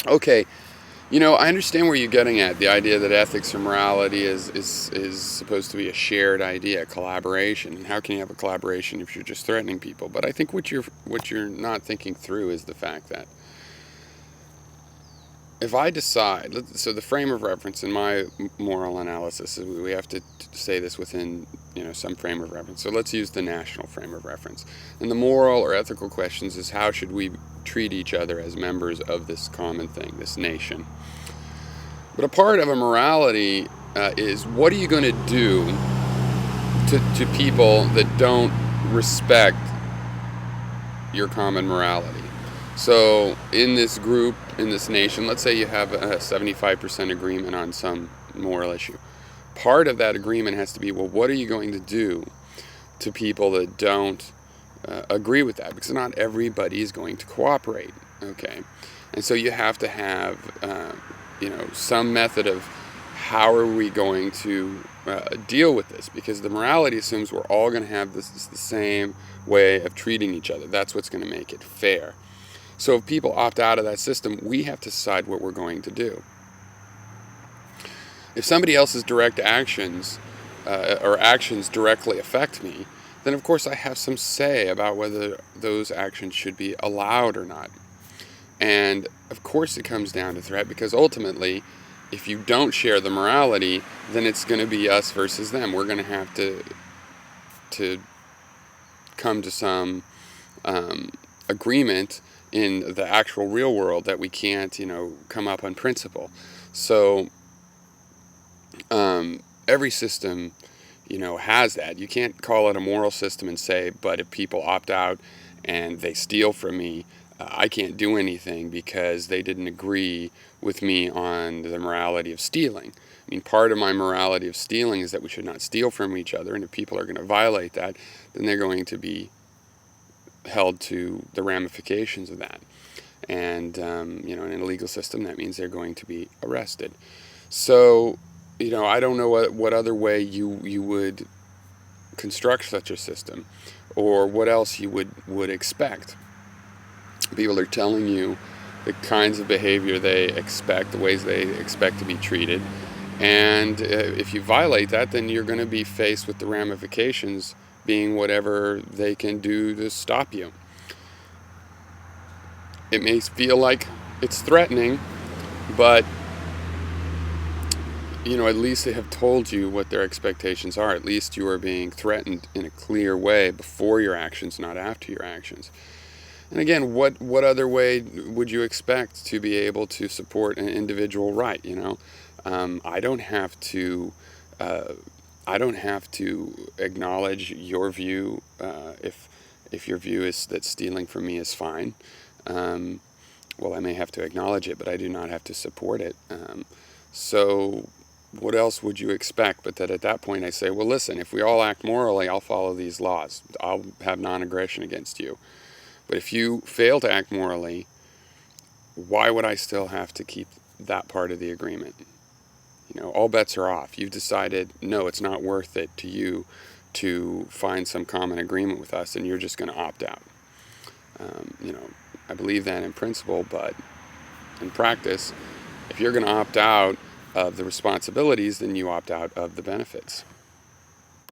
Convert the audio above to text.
Okay, I understand where you're getting at. The idea that ethics or morality is supposed to be a shared idea, a collaboration. And how can you have a collaboration if you're just threatening people? But I think what you're not thinking through is the fact that if I decide, so the frame of reference in my moral analysis, we have to say this within some frame of reference. So let's use the national frame of reference. And the moral or ethical questions is how should we treat each other as members of this common thing, this nation. But a part of a morality is what are you going to do to people that don't respect your common morality? So in this group, in this nation, let's say you have a 75% agreement on some moral issue. Part of that agreement has to be, well, what are you going to do to people that don't agree with that? Because not everybody is going to cooperate, okay? And so you have to have, some method of how are we going to deal with this? Because the morality assumes we're all going to have the same way of treating each other. That's what's going to make it fair. So if people opt out of that system, we have to decide what we're going to do. If somebody else's direct actions or actions directly affect me, then of course I have some say about whether those actions should be allowed or not. And of course it comes down to threat, because ultimately, if you don't share the morality, then it's going to be us versus them. We're going to have to come to some agreement in the actual real world that we can't, come up on principle. So every system, has that. You can't call it a moral system and say, but if people opt out and they steal from me, I can't do anything because they didn't agree with me on the morality of stealing. I mean, part of my morality of stealing is that we should not steal from each other, and if people are going to violate that, then they're going to be held to the ramifications of that. And, in a legal system, that means they're going to be arrested. So, I don't know what other way you would construct such a system, or what else you would expect. People are telling you the kinds of behavior they expect, the ways they expect to be treated. And if you violate that, then you're going to be faced with the ramifications being whatever they can do to stop you. It may feel like it's threatening, but at least they have told you what their expectations are. At least you are being threatened in a clear way before your actions, not after your actions. And again, what other way would you expect to be able to support an individual right? I don't have to. I don't have to acknowledge your view if your view is that stealing from me is fine. Well, I may have to acknowledge it, but I do not have to support it. So what else would you expect? But that at that point I say, well, listen, if we all act morally, I'll follow these laws. I'll have non-aggression against you. But if you fail to act morally, why would I still have to keep that part of the agreement? All bets are off. You've decided, no, it's not worth it to you to find some common agreement with us, and you're just going to opt out. I believe that in principle, but in practice, if you're going to opt out of the responsibilities, then you opt out of the benefits.